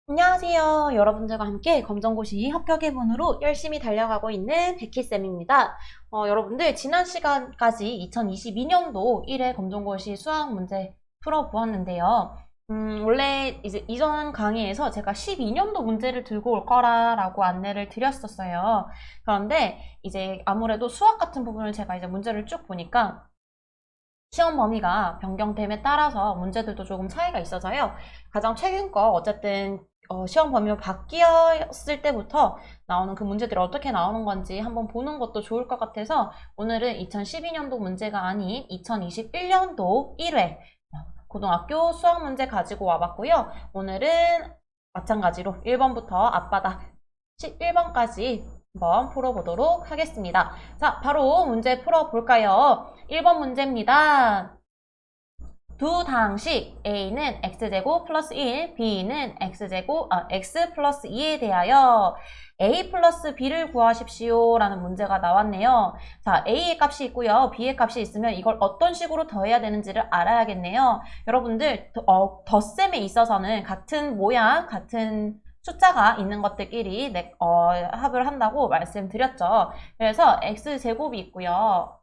안녕하세요. 여러분들과 함께 검정고시 합격 기분으로 열심히 달려가고 있는 백희쌤입니다. 여러분들 지난 시간까지 2022년도 1회 검정고시 수학 문제 풀어보았는데요. 원래 이제 이전 강의에서 제가 12년도 문제를 들고 올 거라고 안내를 드렸었어요. 그런데 이제 아무래도 수학 같은 부분을 제가 이제 문제를 쭉 보니까 시험 범위가 변경됨에 따라서 문제들도 조금 차이가 있어서요. 가장 최근 거 어쨌든 시험 범위가 바뀌었을 때부터 나오는 그 문제들이 어떻게 나오는 건지 한번 보는 것도 좋을 것 같아서 오늘은 2012년도 문제가 아닌 2021년도 1회 고등학교 수학 문제 가지고 와봤고요. 오늘은 마찬가지로 1번부터 앞바닥 11번까지 한번 풀어보도록 하겠습니다. 자, 바로 문제 풀어볼까요? 1번 문제입니다. 두 당식 A는 X제곱 플러스 1, B는 X 플러스 2에 대하여 A 플러스 B를 구하십시오 라는 문제가 나왔네요. 자, A의 값이 있고요. B의 값이 있으면 이걸 어떤 식으로 더해야 되는지를 알아야겠네요. 여러분들, 덧셈에 있어서는 같은 모양, 같은 숫자가 있는 것들끼리 합을 한다고 말씀드렸죠. 그래서 X제곱이 있고요.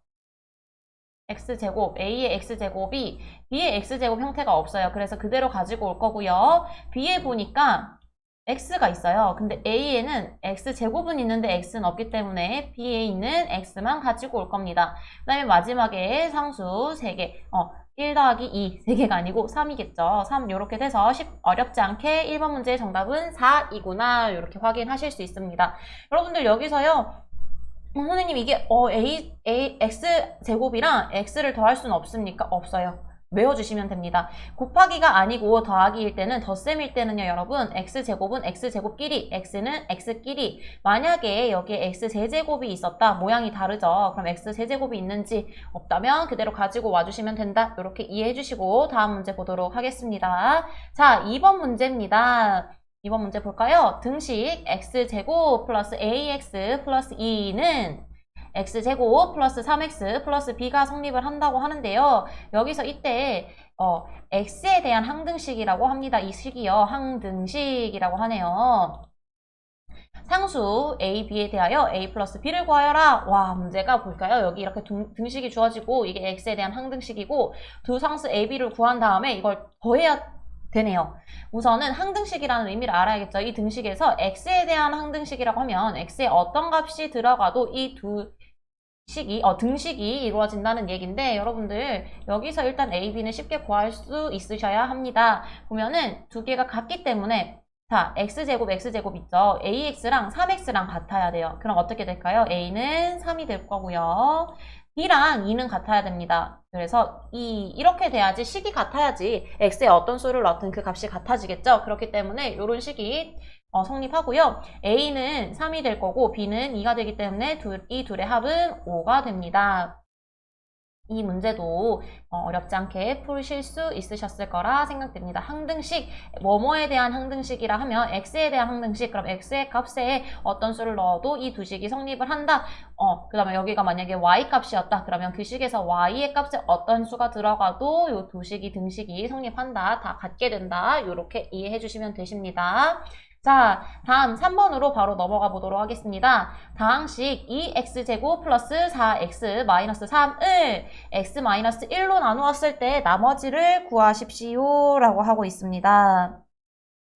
X제곱, A의 X제곱이 B의 X제곱 형태가 없어요. 그래서 그대로 가지고 올 거고요. B에 보니까 X가 있어요. 근데 A에는 X제곱은 있는데 X는 없기 때문에 B에 있는 X만 가지고 올 겁니다. 그 다음에 마지막에 상수 3개, 1 더하기 2, 3개가 아니고 3이겠죠. 3 이렇게 돼서 어렵지 않게 1번 문제의 정답은 4이구나 이렇게 확인하실 수 있습니다. 여러분들 여기서요. 선생님 이게 X제곱이랑 X를 더할 수는 없습니까? 없어요. 외워주시면 됩니다. 곱하기가 아니고 더하기일 때는 덧셈일 때는요 여러분 X제곱은 X제곱끼리 X는 X끼리 만약에 여기에 X세제곱이 있었다 모양이 다르죠. 그럼 X세제곱이 있는지 없다면 그대로 가지고 와주시면 된다. 이렇게 이해해 주시고 다음 문제 보도록 하겠습니다. 자 2번 문제입니다. 2번 문제 볼까요? 등식 x제곱 플러스 ax 플러스 2는 x제곱 플러스 3x 플러스 b가 성립을 한다고 하는데요. 여기서 이때 x에 대한 항등식이라고 합니다. 이 식이요. 항등식이라고 하네요. 상수 a, b에 대하여 a 플러스 b를 구하여라. 와, 문제가 볼까요? 여기 이렇게 등식이 주어지고 이게 x에 대한 항등식이고 두 상수 a, b를 구한 다음에 이걸 더해야 되네요. 우선은 항등식이라는 의미를 알아야겠죠. 이 등식에서 x에 대한 항등식이라고 하면 x에 어떤 값이 들어가도 이 두 등식이 이루어진다는 얘기인데 여러분들 여기서 일단 a, b는 쉽게 구할 수 있으셔야 합니다. 보면은 두 개가 같기 때문에 자, x제곱 있죠. ax랑 3x랑 같아야 돼요. 그럼 어떻게 될까요? a는 3이 될 거고요. b랑 2는 같아야 됩니다. 그래서 이렇게 돼야지 식이 같아야지 x에 어떤 수를 넣든 그 값이 같아지겠죠. 그렇기 때문에 이런 식이 성립하고요. a는 3이 될 거고 b는 2가 되기 때문에 이 둘의 합은 5가 됩니다. 이 문제도 어렵지 않게 풀으실 수 있으셨을 거라 생각됩니다. 항등식, 뭐뭐에 대한 항등식이라 하면 x에 대한 항등식, 그럼 x의 값에 어떤 수를 넣어도 이 두 식이 성립을 한다. 그 다음에 여기가 만약에 y 값이었다. 그러면 그 식에서 y의 값에 어떤 수가 들어가도 이 두 식이 등식이 성립한다. 다 같게 된다. 이렇게 이해해 주시면 되십니다. 자, 다음 3번으로 바로 넘어가 보도록 하겠습니다. 다항식 2x제곱 플러스 4x 마이너스 3을 x-1로 나누었을 때 나머지를 구하십시오 라고 하고 있습니다.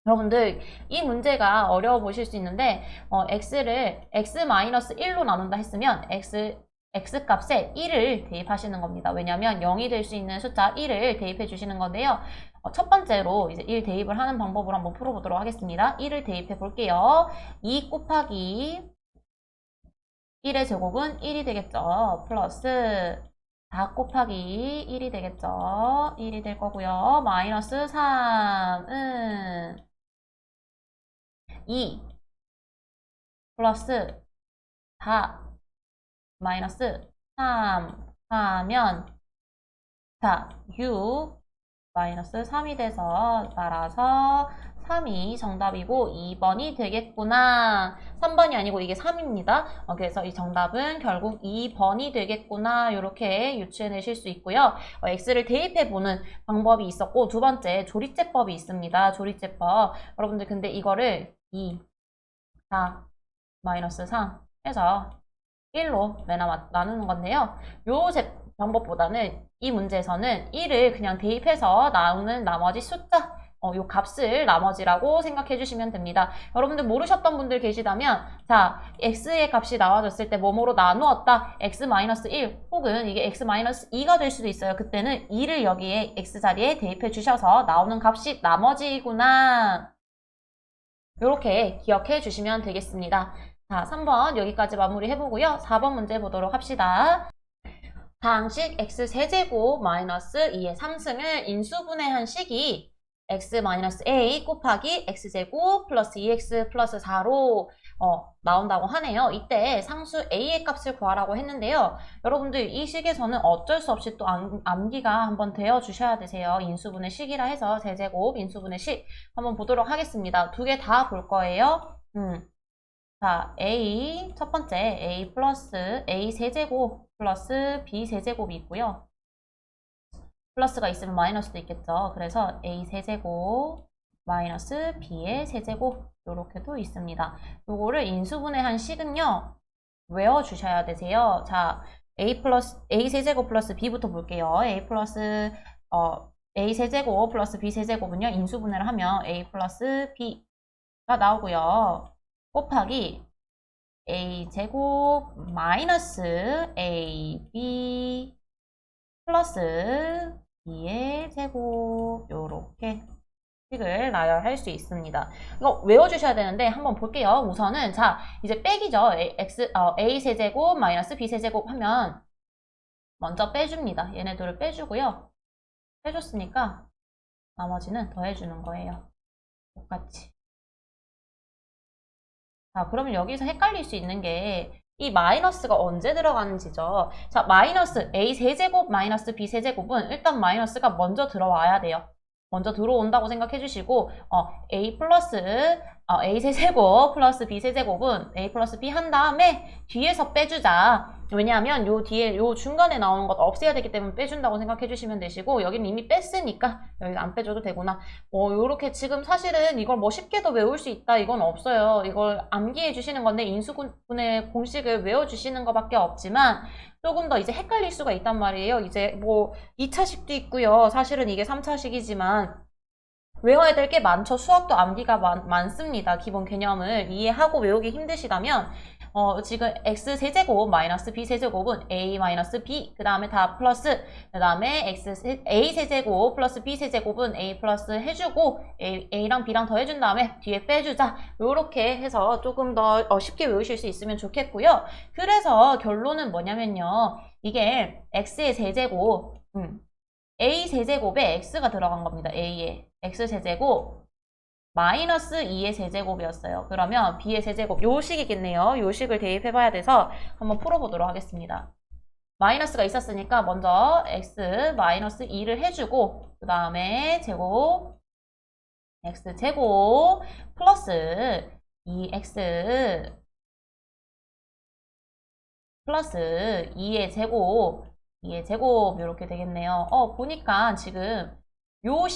여러분들 이 문제가 어려워 보실 수 있는데 x를 x-1로 나눈다 했으면 x값에 1을 대입하시는 겁니다. 왜냐하면 0이 될 수 있는 숫자 1을 대입해 주시는 건데요. 첫 번째로 이제 1 대입을 하는 방법으로 한번 풀어보도록 하겠습니다. 1을 대입해 볼게요. 2 곱하기 1의 제곱은 1이 되겠죠. 플러스 4 곱하기 1이 되겠죠. 1이 될 거고요. 마이너스 3은 2 플러스 4 마이너스 3 하면 자 6 마이너스 3이 돼서 따라서 3이 정답이고 2번이 되겠구나. 3번이 아니고 이게 3입니다. 그래서 이 정답은 결국 2번이 되겠구나. 이렇게 유추해내실 수 있고요. x를 대입해보는 방법이 있었고 두 번째 조리제법이 있습니다. 조리제법. 여러분들 근데 이거를 2, 4, 마이너스 3 해서 1로 나누는 건데요. 요 방법보다는 이 문제에서는 1을 그냥 대입해서 나오는 나머지 숫자 요 값을 나머지라고 생각해 주시면 됩니다. 여러분들 모르셨던 분들 계시다면 자, x의 값이 나와줬을 때 뭐뭐로 나누었다. x-1 혹은 이게 x-2가 될 수도 있어요. 그때는 2를 여기에 x 자리에 대입해 주셔서 나오는 값이 나머지구나. 이렇게 기억해 주시면 되겠습니다. 자, 3번 여기까지 마무리 해보고요. 4번 문제 보도록 합시다. 다항식 x세제곱 마이너스 2의 3승을 인수분해한 식이 x-a 곱하기 x제곱 플러스 2x 플러스 4로 나온다고 하네요. 이때 상수 a의 값을 구하라고 했는데요. 여러분들 이 식에서는 어쩔 수 없이 또 암기가 한번 되어 주셔야 되세요. 인수분해 식이라 해서 세제곱 인수분해 식 한번 보도록 하겠습니다. 두 개 다 볼 거예요. 자, a 첫 번째 a 플러스 a 세제곱 플러스 b 세제곱이 있고요. 플러스가 있으면 마이너스도 있겠죠. 그래서 a 세제곱 마이너스 b의 세제곱 이렇게도 있습니다. 요거를 인수분해한 식은요. 외워주셔야 되세요. 자, a 세제곱 플러스 b부터 볼게요. a 세제곱 플러스 b 세제곱은요. 인수분해를 하면 a 플러스 b가 나오고요. 곱하기 a제곱 마이너스 ab 플러스 b의 제곱 요렇게 식을 나열할 수 있습니다. 이거 외워주셔야 되는데 한번 볼게요. 우선은 자 이제 빼기죠. a 세제곱 마이너스 b 세제곱 하면 먼저 빼줍니다. 얘네들을 빼주고요. 빼줬으니까 나머지는 더해주는 거예요. 똑같이. 자, 그러면 여기서 헷갈릴 수 있는 게 이 마이너스가 언제 들어가는지죠. 자, 마이너스 a 세제곱 마이너스 b 세제곱은 일단 마이너스가 먼저 들어와야 돼요. 먼저 들어온다고 생각해 주시고 a 플러스 a 세제곱 플러스 b 세제곱은 a 플러스 b 한 다음에 뒤에서 빼주자. 왜냐하면 요 뒤에 요 중간에 나오는 것 없애야 되기 때문에 빼준다고 생각해 주시면 되시고 여기는 이미 뺐으니까 여기 안 빼줘도 되구나. 요렇게 지금 사실은 이걸 뭐 쉽게도 외울 수 있다 이건 없어요. 이걸 암기해 주시는 건데 인수분해 공식을 외워주시는 것밖에 없지만 조금 더 이제 헷갈릴 수가 있단 말이에요. 이제 뭐 2차식도 있고요. 사실은 이게 3차식이지만 외워야 될 게 많죠. 수학도 암기가 많습니다. 기본 개념을 이해하고 외우기 힘드시다면 지금 x 세제곱 마이너스 b 세제곱은 a 마이너스 b 그 다음에 다 플러스 그 다음에 a 세제곱 플러스 b 세제곱은 a 플러스 해주고 a랑 b랑 더 해준 다음에 뒤에 빼주자. 요렇게 해서 조금 더 쉽게 외우실 수 있으면 좋겠고요. 그래서 결론은 뭐냐면요. 이게 x의 세제곱 a 세제곱에 x가 들어간 겁니다. a에 x 세제곱 마이너스 2의 세제곱이었어요. 그러면 b의 세제곱 요 식이겠네요. 요 식을 대입해봐야 돼서 한번 풀어보도록 하겠습니다. 마이너스가 있었으니까 먼저 x 마이너스 2를 해주고 그 다음에 제곱 x 제곱 플러스 2x 플러스 2의 제곱 이렇게 되겠네요. 보니까 지금 요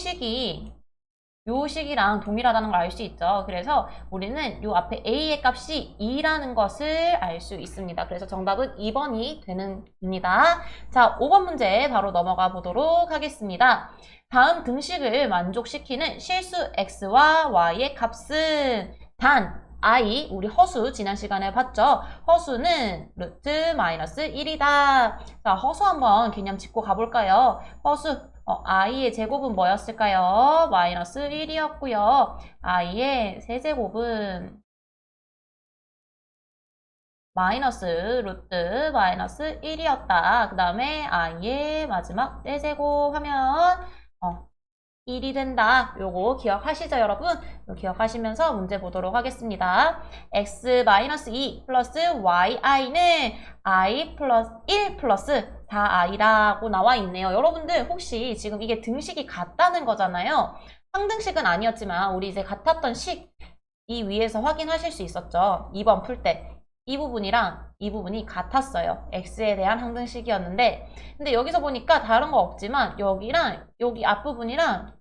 식이랑 동일하다는 걸 알 수 있죠. 그래서 우리는 요 앞에 a의 값이 2라는 것을 알 수 있습니다. 그래서 정답은 2번이 됩니다. 자, 5번 문제 바로 넘어가 보도록 하겠습니다. 다음 등식을 만족시키는 실수 x와 y의 값은 단 i, 우리 허수 지난 시간에 봤죠? 허수는 루트 마이너스 1이다. 자, 허수 한번 개념 짚고 가볼까요? 허수 i의 제곱은 뭐였을까요? 마이너스 1이었고요. i의 세제곱은 마이너스 루트 마이너스 1이었다. 그 다음에 i의 마지막 세제곱 하면 1이 된다. 요거 기억하시죠, 여러분? 요거 기억하시면서 문제 보도록 하겠습니다. x-2 플러스 yi는 i 플러스 1 플러스 4i라고 나와 있네요. 여러분들 혹시 지금 이게 등식이 같다는 거잖아요. 항등식은 아니었지만 우리 이제 같았던 식 이 위에서 확인하실 수 있었죠. 2번 풀 때. 이 부분이랑 이 부분이 같았어요. x에 대한 항등식이었는데 근데 여기서 보니까 다른 거 없지만 여기랑 여기 앞부분이랑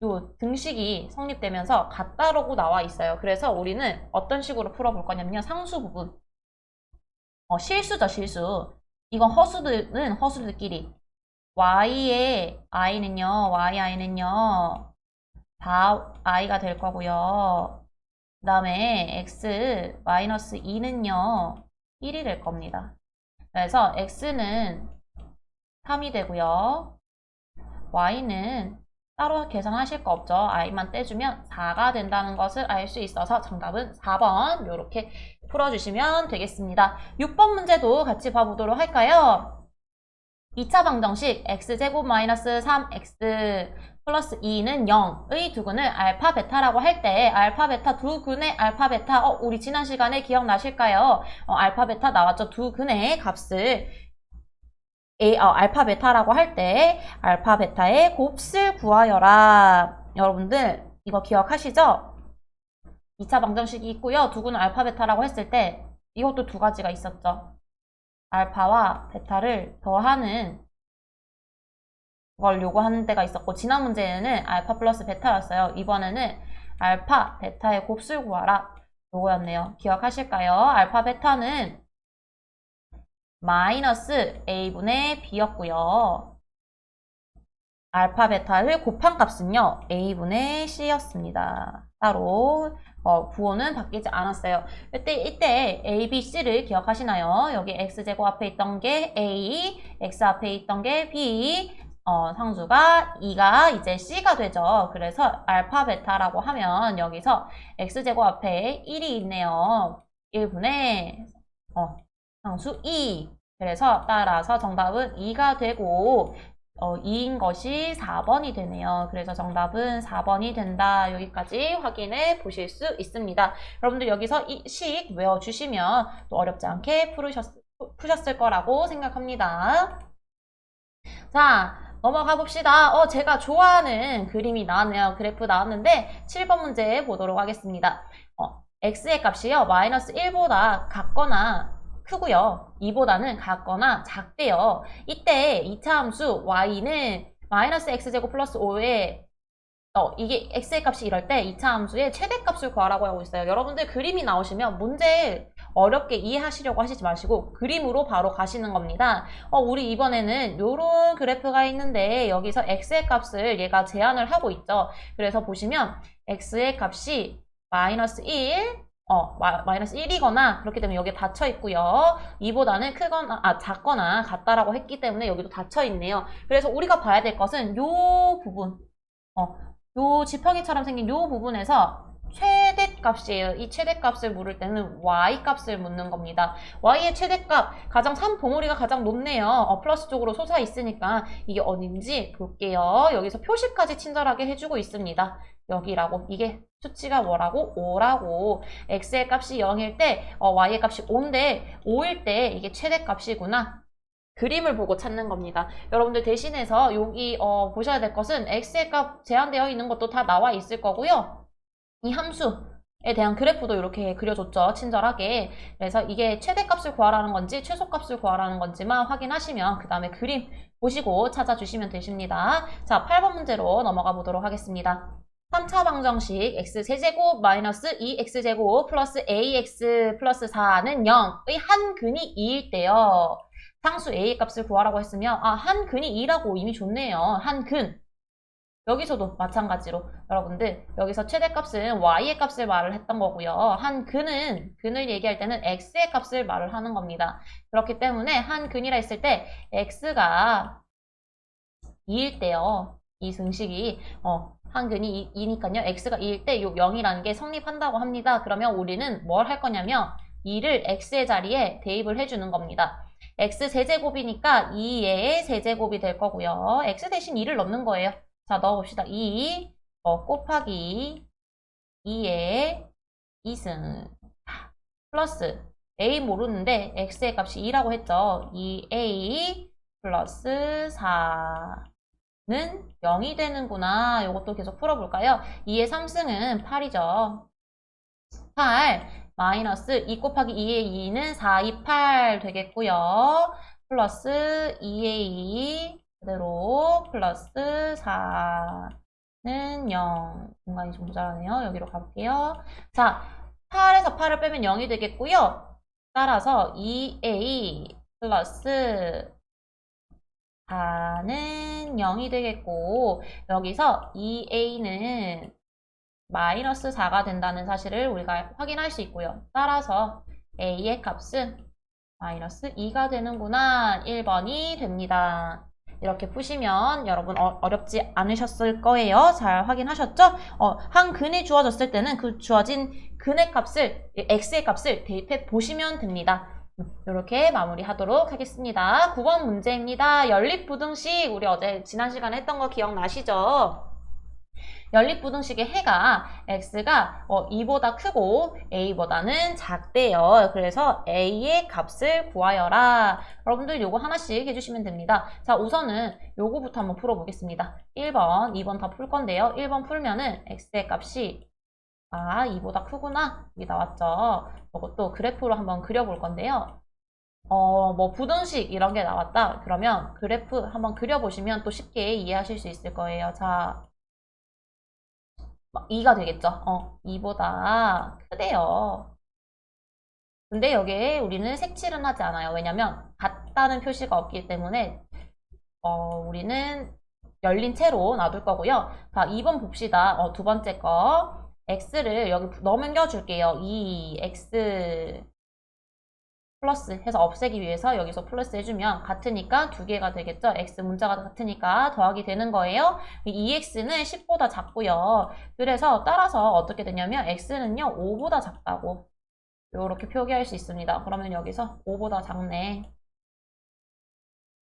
요 등식이 성립되면서 같다라고 나와 있어요. 그래서 우리는 어떤 식으로 풀어볼 거냐면요. 상수 부분. 실수죠, 실수. 이건 허수들은 허수들끼리. y의 i는요, yi는요, 다 i가 될 거고요. 그 다음에 x 마이너스 2는요, 1이 될 겁니다. 그래서 x는 3이 되고요. y는 따로 계산하실 거 없죠. i만 떼주면 4가 된다는 것을 알 수 있어서 정답은 4번 이렇게 풀어주시면 되겠습니다. 6번 문제도 같이 봐보도록 할까요? 2차 방정식 x제곱 마이너스 3x 플러스 2는 0의 두근을 알파 베타라고 할 때 알파 베타 두 근의 알파 베타 우리 지난 시간에 기억나실까요? 알파 베타 나왔죠. 두 근의 값을 알파 베타라고 할 때 알파 베타의 곱을 구하여라. 여러분들 이거 기억하시죠? 2차 방정식이 있고요. 두근은 알파 베타라고 했을 때 이것도 두 가지가 있었죠. 알파와 베타를 더하는 걸 요구하는 데가 있었고 지난 문제에는 알파 플러스 베타였어요. 이번에는 알파, 베타의 곱수를 구하라. 요거였네요. 기억하실까요? 알파, 베타는 마이너스 a분의 b였고요. 알파, 베타를 곱한 값은요. a분의 c였습니다. 따로 부호는 바뀌지 않았어요. 이때 a, b, c를 기억하시나요? 여기 x제곱 앞에 있던 게 a, x 앞에 있던 게 b, 상수가 2가 이제 c가 되죠. 그래서 알파, 베타라고 하면 여기서 x제곱 앞에 1이 있네요. 1분의 상수 2. 그래서 따라서 정답은 2가 되고 2인 것이 4번이 되네요. 그래서 정답은 4번이 된다. 여기까지 확인해 보실 수 있습니다. 여러분들 여기서 이 식 외워주시면 또 어렵지 않게 푸셨을 거라고 생각합니다. 자, 넘어가 봅시다. 제가 좋아하는 그림이 나왔네요. 그래프 나왔는데 7번 문제 보도록 하겠습니다. x의 값이요. 마이너스 1보다 같거나 크고요. 2보다는 같거나 작대요. 이때 2차 함수 y는 마이너스 x제곱 플러스 5에 이게 x의 값이 이럴 때 2차 함수의 최대값을 구하라고 하고 있어요. 여러분들 그림이 나오시면 문제 어렵게 이해하시려고 하시지 마시고 그림으로 바로 가시는 겁니다. 우리 이번에는 요런 그래프가 있는데 여기서 x의 값을 얘가 제한을 하고 있죠. 그래서 보시면 x의 값이 마이너스 1, 마이너스 1이거나 그렇기 때문에 여기에 닫혀 있고요. 2보다는 크거나 작거나 같다라고 했기 때문에 여기도 닫혀 있네요. 그래서 우리가 봐야 될 것은 요 부분, 요 지팡이처럼 생긴 요 부분에서 최대값이에요. 이 최대값을 물을 때는 y값을 묻는 겁니다. y의 최대값, 가장 3봉우리가 가장 높네요. 플러스 쪽으로 솟아 있으니까 이게 어딘지 볼게요. 여기서 표시까지 친절하게 해주고 있습니다. 여기라고. 이게 수치가 뭐라고? 5라고. x의 값이 0일 때 y의 값이 5인데 5일 때 이게 최대값이구나. 그림을 보고 찾는 겁니다. 여러분들 대신해서 여기 보셔야 될 것은 x의 값 제한되어 있는 것도 다 나와 있을 거고요. 이 함수에 대한 그래프도 이렇게 그려줬죠. 친절하게. 그래서 이게 최대값을 구하라는 건지 최소값을 구하라는 건지만 확인하시면 그 다음에 그림 보시고 찾아주시면 되십니다. 자, 8번 문제로 넘어가 보도록 하겠습니다. 3차 방정식 x세제곱 마이너스 2x제곱 플러스 ax 플러스 4는 0의 한 근이 2일 때요. 상수 a의 값을 구하라고 했으면 한 근이 2라고 이미 줬네요. 한 근. 여기서도 마찬가지로 여러분들 여기서 최대값은 y의 값을 말을 했던 거고요. 한 근을 얘기할 때는 x의 값을 말을 하는 겁니다. 그렇기 때문에 한 근이라 했을 때 x가 2일 때요. 이 등식이 한 근이 2니까요. x가 2일 때 요 0이라는 게 성립한다고 합니다. 그러면 우리는 뭘 할 거냐면 2를 x의 자리에 대입을 해주는 겁니다. x 세제곱이니까 2의 세제곱이 될 거고요. x 대신 2를 넣는 거예요. 자, 넣어봅시다. 2 곱하기 2의 2승 플러스 a 모르는데 x의 값이 2라고 했죠. 2a 플러스 4는 0이 되는구나. 이것도 계속 풀어볼까요? 2의 3승은 8이죠. 8 마이너스 2 곱하기 2의 2는 4, 2, 8 되겠고요. 플러스 2의 2 그대로 플러스 4는 0. 공간이 좀 모자라네요. 여기로 가볼게요. 자, 8에서 8을 빼면 0이 되겠고요. 따라서 2a 플러스 4는 0이 되겠고 여기서 2a는 마이너스 4가 된다는 사실을 우리가 확인할 수 있고요. 따라서 a의 값은 마이너스 2가 되는구나. 1번이 됩니다. 이렇게 푸시면 여러분 어렵지 않으셨을 거예요. 잘 확인하셨죠? 한 근이 주어졌을 때는 그 주어진 근의 값을, x의 값을 대입해 보시면 됩니다. 이렇게 마무리하도록 하겠습니다. 9번 문제입니다. 연립부등식, 우리 어제 지난 시간에 했던 거 기억나시죠? 연립부등식의 해가 x가 2보다 크고 a보다는 작대요. 그래서 a의 값을 구하여라. 여러분들 요거 하나씩 해주시면 됩니다. 자, 우선은 요거부터 한번 풀어보겠습니다. 1번, 2번 다 풀 건데요. 1번 풀면은 x의 값이 2보다 크구나. 여기 나왔죠. 이것도 그래프로 한번 그려볼 건데요. 뭐 부등식 이런 게 나왔다. 그러면 그래프 한번 그려보시면 또 쉽게 이해하실 수 있을 거예요. 자, 2가 되겠죠. 2보다 크대요. 근데 여기에 우리는 색칠은 하지 않아요. 왜냐면 같다는 표시가 없기 때문에 우리는 열린 채로 놔둘 거고요. 자, 2번 봅시다. 두 번째 거. x를 여기 넘겨줄게요. 2x 플러스 해서 없애기 위해서 여기서 플러스 해주면 같으니까 두 개가 되겠죠. x 문자가 같으니까 더하기 되는 거예요. 이 2x는 10보다 작고요. 그래서 따라서 어떻게 되냐면 x는요 5보다 작다고 이렇게 표기할 수 있습니다. 그러면 여기서 5보다 작네.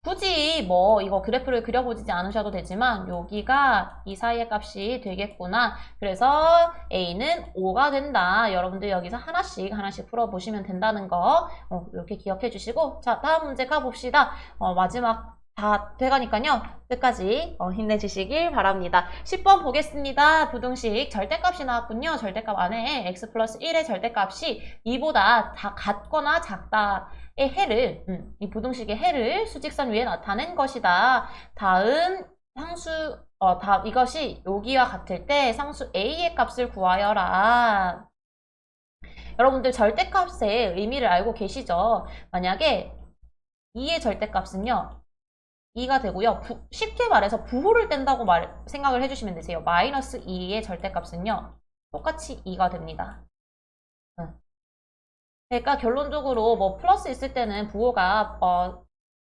굳이 뭐 이거 그래프를 그려보지 않으셔도 되지만 여기가 이 사이의 값이 되겠구나. 그래서 A는 5가 된다. 여러분들 여기서 하나씩 풀어보시면 된다는 거 이렇게 기억해 주시고 자, 다음 문제 가봅시다. 마지막 다 돼가니까요. 끝까지 힘내주시길 바랍니다. 10번 보겠습니다. 부등식 절대값이 나왔군요. 절대값 안에 x 플러스 1의 절대값이 2보다 같거나 작다. 의 해를, 이 부등식의 해를 수직선 위에 나타낸 것이다. 다음 상수, 이것이 여기와 같을 때 상수 a의 값을 구하여라. 여러분들 절대값의 의미를 알고 계시죠? 만약에 2의 절대값은요, 2가 되고요. 쉽게 말해서 부호를 뗀다고 생각을 해주시면 되세요. 마이너스 2의 절대값은요, 똑같이 2가 됩니다. 그러니까 결론적으로 뭐 플러스 있을 때는 부호가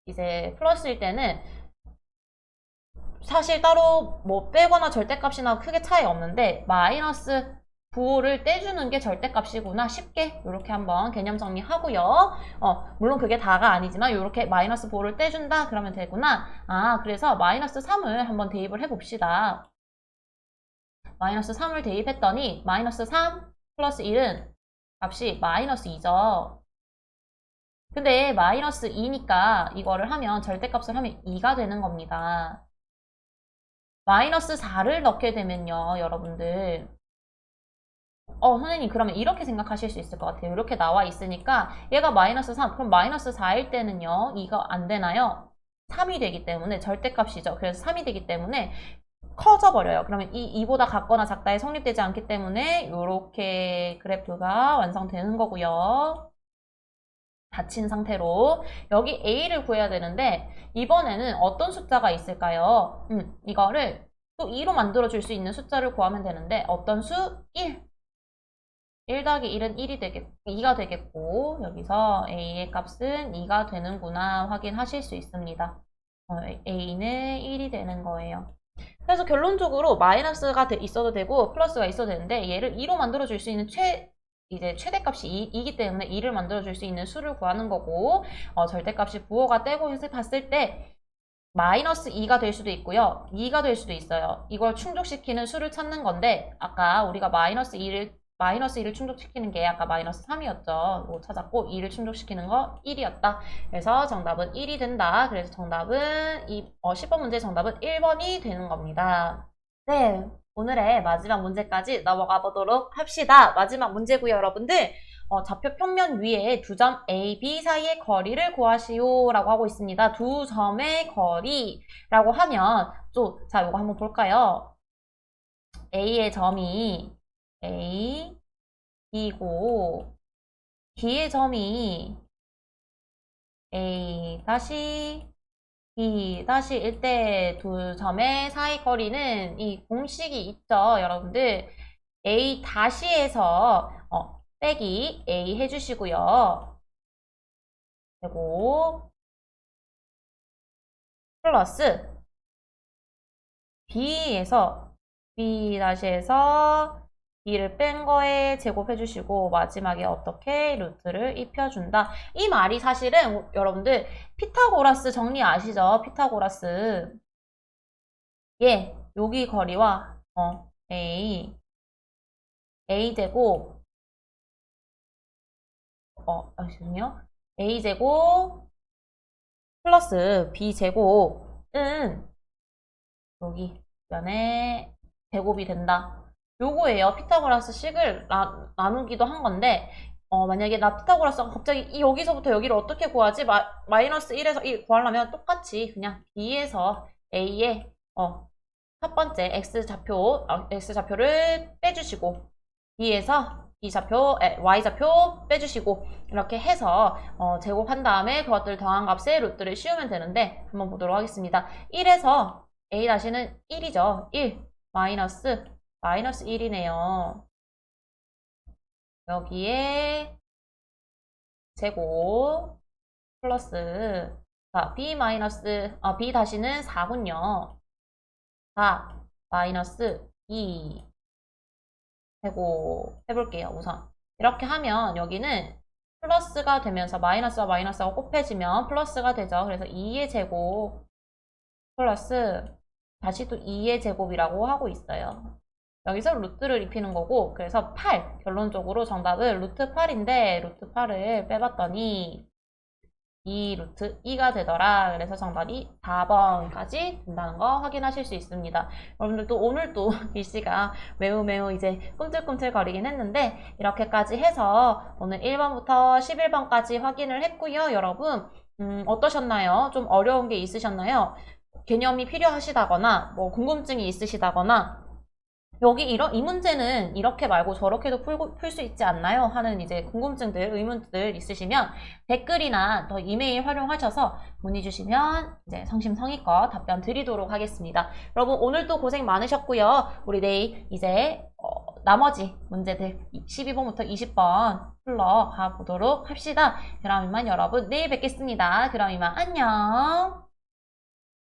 이제 플러스일 때는 사실 따로 뭐 빼거나 절대값이나 크게 차이 없는데 마이너스 부호를 떼주는 게 절대값이구나 쉽게 이렇게 한번 개념 정리하고요. 물론 그게 다가 아니지만 이렇게 마이너스 부호를 떼준다 그러면 되구나. 그래서 마이너스 3을 한번 대입을 해봅시다. 마이너스 3을 대입했더니 마이너스 3 플러스 1은 값이 마이너스 2죠. 근데 마이너스 2니까 이거를 하면 절대값을 하면 2가 되는 겁니다. 마이너스 4를 넣게 되면요, 여러분들. 선생님 그러면 이렇게 생각하실 수 있을 것 같아요. 이렇게 나와 있으니까 얘가 마이너스 3, 그럼 마이너스 4일 때는요, 2가 안 되나요? 3이 되기 때문에 절대값이죠. 그래서 3이 되기 때문에 커져버려요. 그러면 이 2보다 같거나 작다에 성립되지 않기 때문에 이렇게 그래프가 완성되는 거고요. 닫힌 상태로 여기 A를 구해야 되는데 이번에는 어떤 숫자가 있을까요? 이거를 또 2로 만들어줄 수 있는 숫자를 구하면 되는데 어떤 수? 1. 1 더하기 1은 2가 되겠고 여기서 A의 값은 2가 되는구나 확인하실 수 있습니다. A는 1이 되는 거예요. 그래서 결론적으로 마이너스가 있어도 되고 플러스가 있어도 되는데 얘를 2로 만들어줄 수 있는 이제 최대값이 2이기 때문에 2를 만들어줄 수 있는 수를 구하는 거고 절대값이 부호가 떼고 해서 봤을 때 마이너스 2가 될 수도 있고요. 2가 될 수도 있어요. 이걸 충족시키는 수를 찾는 건데 아까 우리가 마이너스 마이너스 1을 충족시키는 게 아까 마이너스 3이었죠. 이거 찾았고 2를 충족시키는 거 1이었다. 그래서 정답은 1이 된다. 그래서 정답은 10번 문제 정답은 1번이 되는 겁니다. 네, 오늘의 마지막 문제까지 넘어가 보도록 합시다. 마지막 문제고요, 여러분들. 좌표 평면 위에 두 점 A, B 사이의 거리를 구하시오 라고 하고 있습니다. 두 점의 거리라고 하면 자, 이거 한번 볼까요? A의 점이 A, B고 B의 점이 A 다시 B 다시일 때 두 점의 사이 거리는 이 공식이 있죠, 여러분들. A 다시에서 빼기 A 해주시고요. 그리고 플러스 B에서 B 다시에서 B를 뺀 거에 제곱해주시고 마지막에 어떻게 루트를 입혀준다. 이 말이 사실은 여러분들 피타고라스 정리 아시죠? 피타고라스. 예, 여기 거리와 A제곱 죄송해요. A제곱 플러스 B제곱은 여기 면에 제곱이 된다. 요거예요. 피타고라스 식을 나누기도 한 건데 만약에 나 피타고라스가 갑자기 여기서부터 여기를 어떻게 구하지? 마이너스 1에서 1 구하려면 똑같이 그냥 B에서 A의 첫 번째 X좌표를 빼주시고 B에서 Y좌표 빼주시고 이렇게 해서 제곱한 다음에 그것들 더한 값에 루트를 씌우면 되는데 한번 보도록 하겠습니다. 1에서 A-는 1이죠. 1 마이너스 1이네요. 여기에 제곱 플러스 B-는 4군요. 4 마이너스 2 제곱 해볼게요. 우선 이렇게 하면 여기는 플러스가 되면서 마이너스와 마이너스가 곱해지면 플러스가 되죠. 그래서 2의 제곱 플러스 다시 또 2의 제곱이라고 하고 있어요. 여기서 루트를 입히는 거고 그래서 8 결론적으로 정답은 루트 8인데 루트 8을 빼봤더니 2 루트 2가 되더라. 그래서 정답이 4번까지 된다는 거 확인하실 수 있습니다. 여러분들도 오늘도 글씨가 매우 이제 꿈틀꿈틀 거리긴 했는데 이렇게까지 해서 오늘 1번부터 11번까지 확인을 했고요. 여러분 어떠셨나요? 좀 어려운 게 있으셨나요? 개념이 필요하시다거나 뭐 궁금증이 있으시다거나 여기 이 문제는 이렇게 말고 저렇게도 풀 수 있지 않나요? 하는 이제 궁금증들, 의문들 있으시면 댓글이나 더 이메일 활용하셔서 문의 주시면 이제 성심성의껏 답변 드리도록 하겠습니다. 여러분 오늘도 고생 많으셨고요. 우리 내일 이제 나머지 문제들 12번부터 20번 풀러 가보도록 합시다. 그럼 이만 여러분 내일 뵙겠습니다. 그럼 이만 안녕.